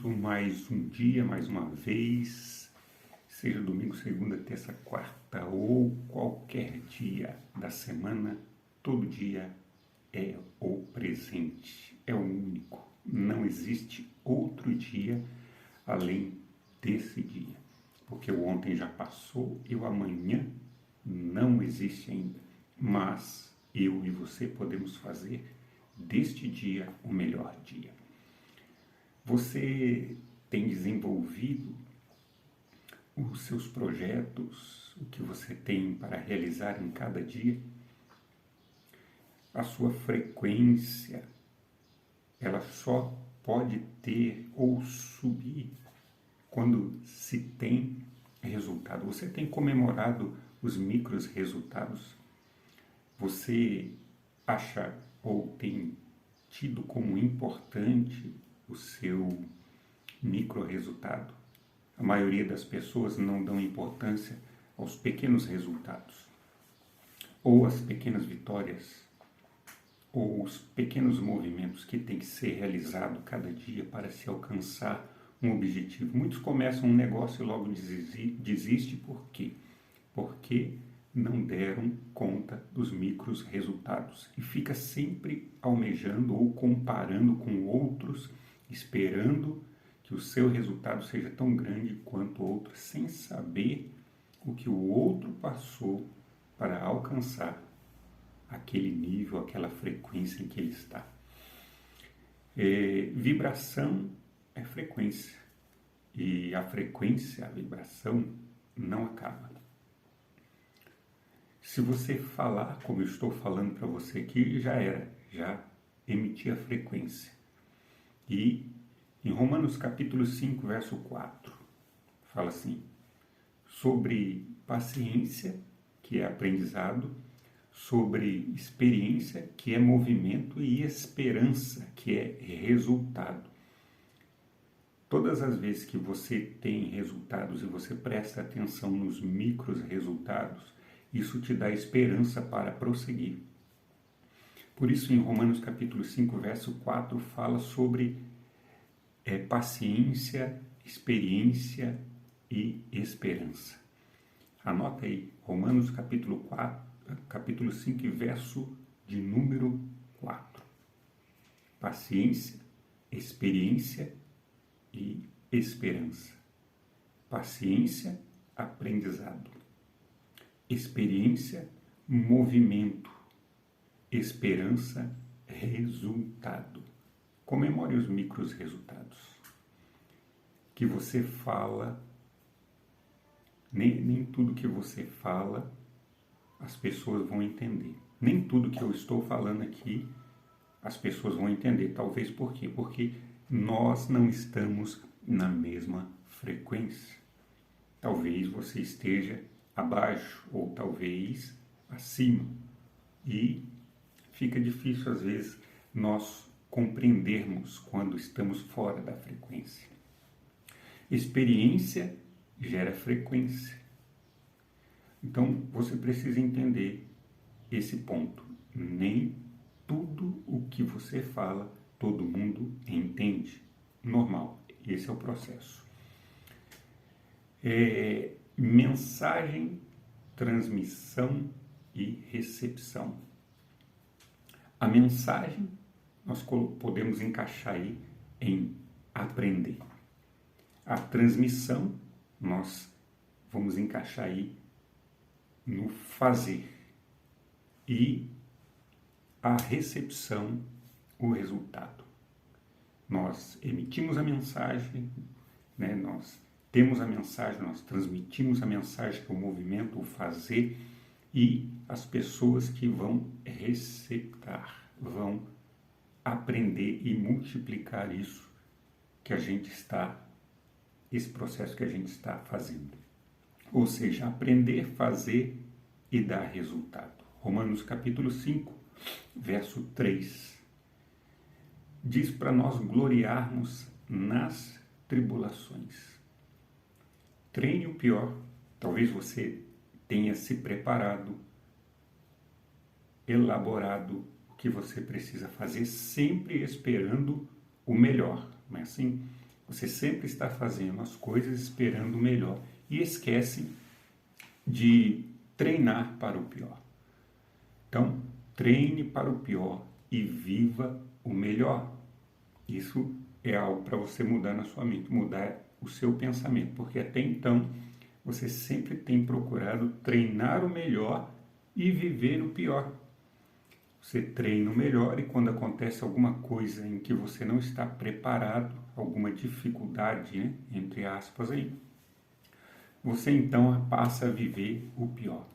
junto mais um dia, mais uma vez, seja domingo, segunda, terça, quarta ou qualquer dia da semana, todo dia é o presente, é o único. Não existe outro dia além desse dia, porque o ontem já passou e o amanhã não existe ainda, mas eu e você podemos fazer deste dia o melhor dia. Você tem desenvolvido os seus projetos, o que você tem para realizar em cada dia? A sua frequência, ela só pode ter ou subir quando se tem resultado. Você tem comemorado os micros resultados? Você acha ou tem tido como importante o seu micro resultado? A maioria das pessoas não dão importância aos pequenos resultados, ou às pequenas vitórias, ou os pequenos movimentos que tem que ser realizado cada dia para se alcançar um objetivo. Muitos começam um negócio e logo desistem. Por quê? Porque não deram conta dos micros resultados e fica sempre almejando ou comparando com outros, esperando que o seu resultado seja tão grande quanto o outro, sem saber o que o outro passou para alcançar aquele nível, aquela frequência em que ele está. Vibração é frequência, e a frequência, a vibração, não acaba. Se você falar como eu estou falando para você aqui, já era, já emitia frequência. E em Romanos capítulo 5, verso 4, fala assim, sobre paciência, que é aprendizado, sobre experiência, que é movimento, e esperança, que é resultado. Todas as vezes que você tem resultados e você presta atenção nos micros resultados, isso te dá esperança para prosseguir. Por isso, em Romanos capítulo 5, verso 4, fala sobre paciência, experiência e esperança. Anota aí, Romanos capítulo 5, verso de número 4. Paciência, experiência e esperança. Paciência, aprendizado. Experiência, movimento. Esperança, resultado. Comemore os micros resultados. Que você fala, nem tudo que você fala as pessoas vão entender. Nem tudo que eu estou falando aqui as pessoas vão entender. Talvez por quê? Porque nós não estamos na mesma frequência. Talvez você esteja abaixo ou talvez acima. E fica difícil às vezes nós compreendermos quando estamos fora da frequência. Experiência gera frequência. Então você precisa entender esse ponto. Nem tudo o que você fala todo mundo entende. Normal, esse é o processo. Mensagem, transmissão e recepção. A mensagem nós podemos encaixar aí em aprender. A transmissão nós vamos encaixar aí no fazer. E a recepção, o resultado. Nós emitimos a mensagem, né? Nós temos a mensagem, nós transmitimos a mensagem, que é o movimento, o fazer, e as pessoas que vão receptar, vão aprender e multiplicar isso que a gente está, esse processo que a gente está fazendo. Ou seja, aprender, fazer e dar resultado. Romanos capítulo 5, verso 3, diz para nós gloriarmos nas tribulações. Treine o pior. Talvez você tenha se preparado, elaborado o que você precisa fazer, sempre esperando o melhor. Não é assim? Você sempre está fazendo as coisas esperando o melhor e esquece de treinar para o pior. Então, treine para o pior e viva o melhor. Isso é algo para você mudar na sua mente, mudar o seu pensamento, porque até então você sempre tem procurado treinar o melhor e viver o pior. Você treina o melhor e quando acontece alguma coisa em que você não está preparado, alguma dificuldade, né, entre aspas aí, você então passa a viver o pior.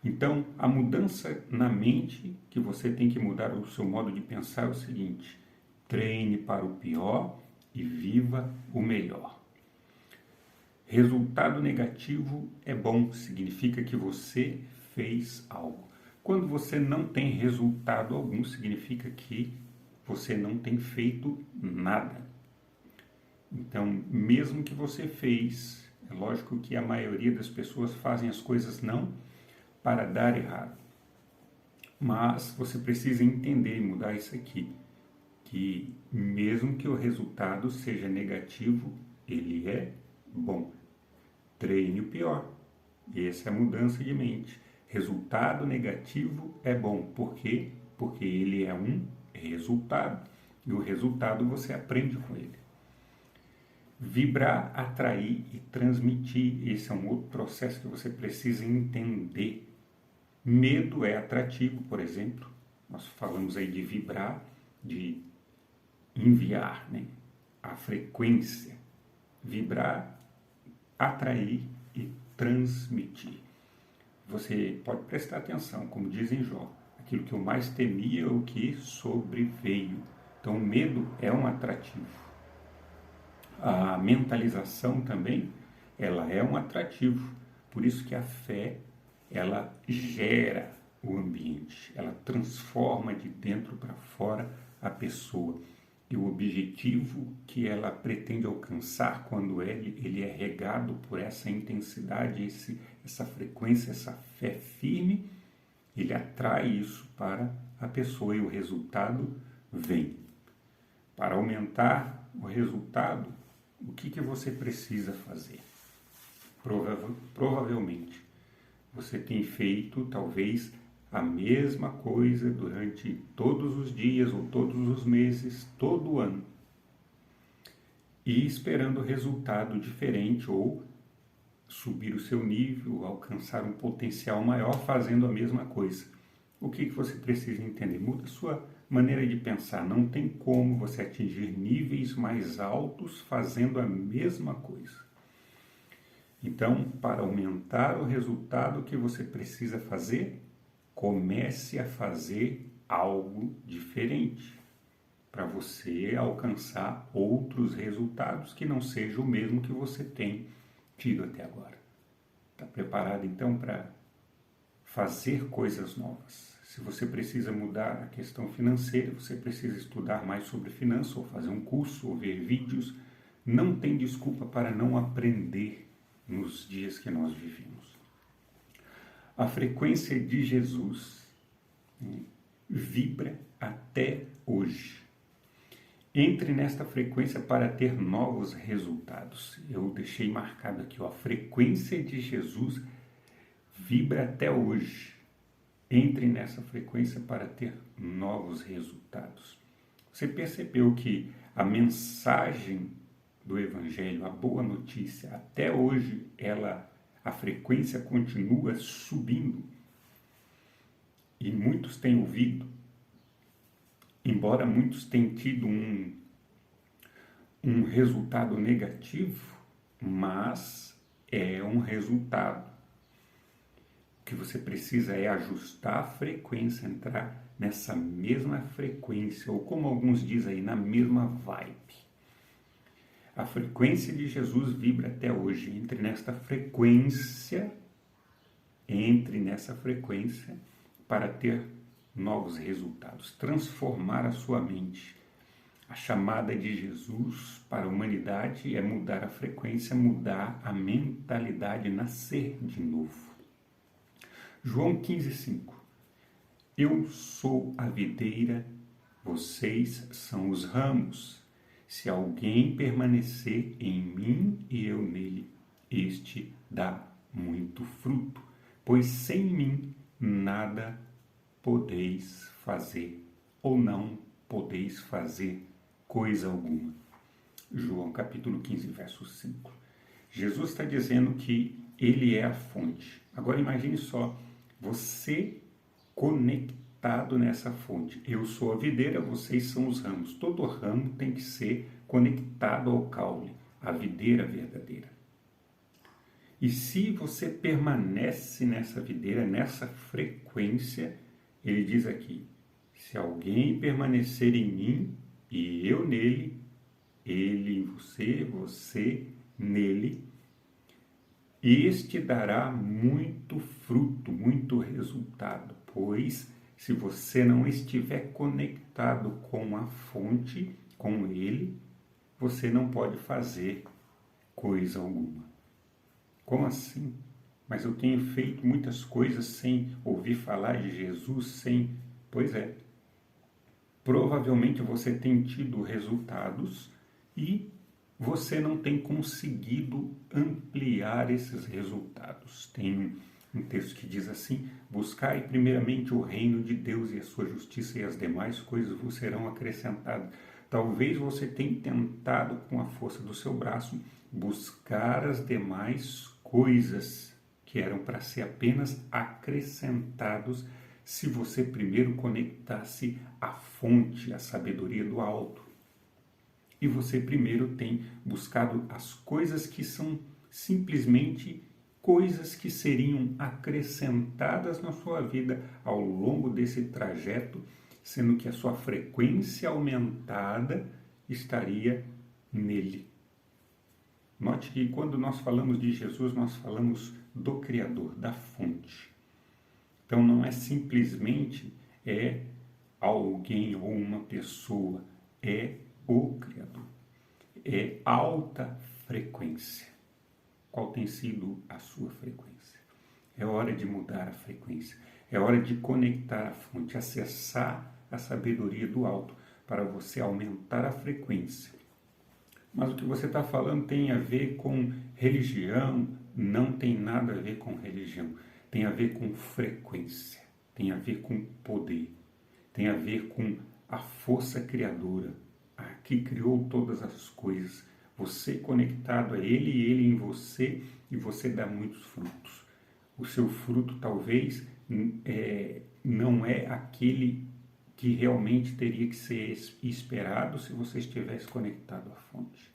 Então, a mudança na mente que você tem que mudar o seu modo de pensar é o seguinte: treine para o pior e viva o melhor. Resultado negativo é bom, significa que você fez algo. Quando você não tem resultado algum, significa que você não tem feito nada. Então, mesmo que você fez, é lógico que a maioria das pessoas fazem as coisas não para dar errado. Mas você precisa entender e mudar isso aqui, que mesmo que o resultado seja negativo, ele é bom. Treine o pior. E essa é a mudança de mente. Resultado negativo é bom. Por quê? Porque ele é um resultado. E o resultado você aprende com ele. Vibrar, atrair e transmitir. Esse é um outro processo que você precisa entender. Medo é atrativo, por exemplo. Nós falamos aí de vibrar, de enviar, né? A frequência. Vibrar, atrair e transmitir. Você pode prestar atenção, como diz em Jó, aquilo que eu mais temia é o que sobreveio. Então, o medo é um atrativo. A mentalização também, ela é um atrativo. Por isso que a fé, ela gera o ambiente, ela transforma de dentro para fora a pessoa. E o objetivo que ela pretende alcançar quando ele é regado por essa intensidade, essa frequência, essa fé firme, ele atrai isso para a pessoa e o resultado vem. Para aumentar o resultado, o que você precisa fazer? Provavelmente, você tem feito talvez a mesma coisa durante todos os dias ou todos os meses, todo o ano, e esperando resultado diferente ou subir o seu nível, alcançar um potencial maior fazendo a mesma coisa. O que você precisa entender? Muda a sua maneira de pensar. Não tem como você atingir níveis mais altos fazendo a mesma coisa. Então, para aumentar o resultado, o que você precisa fazer? Comece a fazer algo diferente para você alcançar outros resultados que não seja o mesmo que você tem tido até agora. Está preparado então para fazer coisas novas? Se você precisa mudar a questão financeira, você precisa estudar mais sobre finanças, ou fazer um curso, ou ver vídeos, não tem desculpa para não aprender nos dias que nós vivemos. A frequência de Jesus vibra até hoje. Entre nesta frequência para ter novos resultados. Eu deixei marcado aqui, a frequência de Jesus vibra até hoje. Entre nessa frequência para ter novos resultados. Você percebeu que a mensagem do Evangelho, a boa notícia, até hoje a frequência continua subindo e muitos têm ouvido, embora muitos tenham tido um resultado negativo, mas é um resultado. O que você precisa é ajustar a frequência, entrar nessa mesma frequência, ou como alguns dizem aí, na mesma vibe. A frequência de Jesus vibra até hoje. Entre nessa frequência para ter novos resultados. Transformar a sua mente. A chamada de Jesus para a humanidade é mudar a frequência, mudar a mentalidade, nascer de novo. João 15,5. Eu sou a videira, vocês são os ramos. Se alguém permanecer em mim e eu nele, este dá muito fruto, pois sem mim nada podeis fazer, ou não podeis fazer coisa alguma. João capítulo 15, verso 5. Jesus está dizendo que ele é a fonte. Agora imagine só, você conectado nessa fonte. Eu sou a videira, vocês são os ramos. Todo ramo tem que ser conectado ao caule, a videira verdadeira. E se você permanece nessa videira, nessa frequência, ele diz aqui, se alguém permanecer em mim e eu nele, ele em você, você nele, este dará muito fruto, muito resultado, pois se você não estiver conectado com a fonte, com ele, você não pode fazer coisa alguma. Como assim? Mas eu tenho feito muitas coisas sem ouvir falar de Jesus, sem... Pois é, provavelmente você tem tido resultados e você não tem conseguido ampliar esses resultados. Tem um texto que diz assim, buscai primeiramente o reino de Deus e a sua justiça e as demais coisas vos serão acrescentadas. Talvez você tenha tentado com a força do seu braço buscar as demais coisas que eram para ser apenas acrescentados se você primeiro conectasse a fonte, a sabedoria do alto. E você primeiro tem buscado as coisas que são simplesmente coisas que seriam acrescentadas na sua vida ao longo desse trajeto, sendo que a sua frequência aumentada estaria nele. Note que quando nós falamos de Jesus, nós falamos do Criador, da fonte. Então não é simplesmente alguém ou uma pessoa, é o Criador. É alta frequência. Qual tem sido a sua frequência? É hora de mudar a frequência. É hora de conectar a fonte, acessar a sabedoria do alto para você aumentar a frequência. Mas o que você está falando tem a ver com religião? Não tem nada a ver com religião. Tem a ver com frequência. Tem a ver com poder. Tem a ver com a força criadora, que criou todas as coisas. Você conectado a Ele e Ele em você, e você dá muitos frutos. O seu fruto talvez não é aquele que realmente teria que ser esperado se você estivesse conectado à fonte.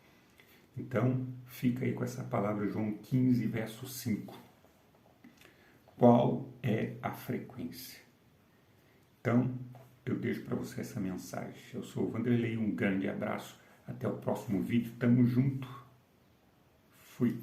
Então, fica aí com essa palavra, João 15, verso 5. Qual é a frequência? Então, eu deixo para você essa mensagem. Eu sou o Vanderlei, um grande abraço. Até o próximo vídeo. Tamo junto. Fui.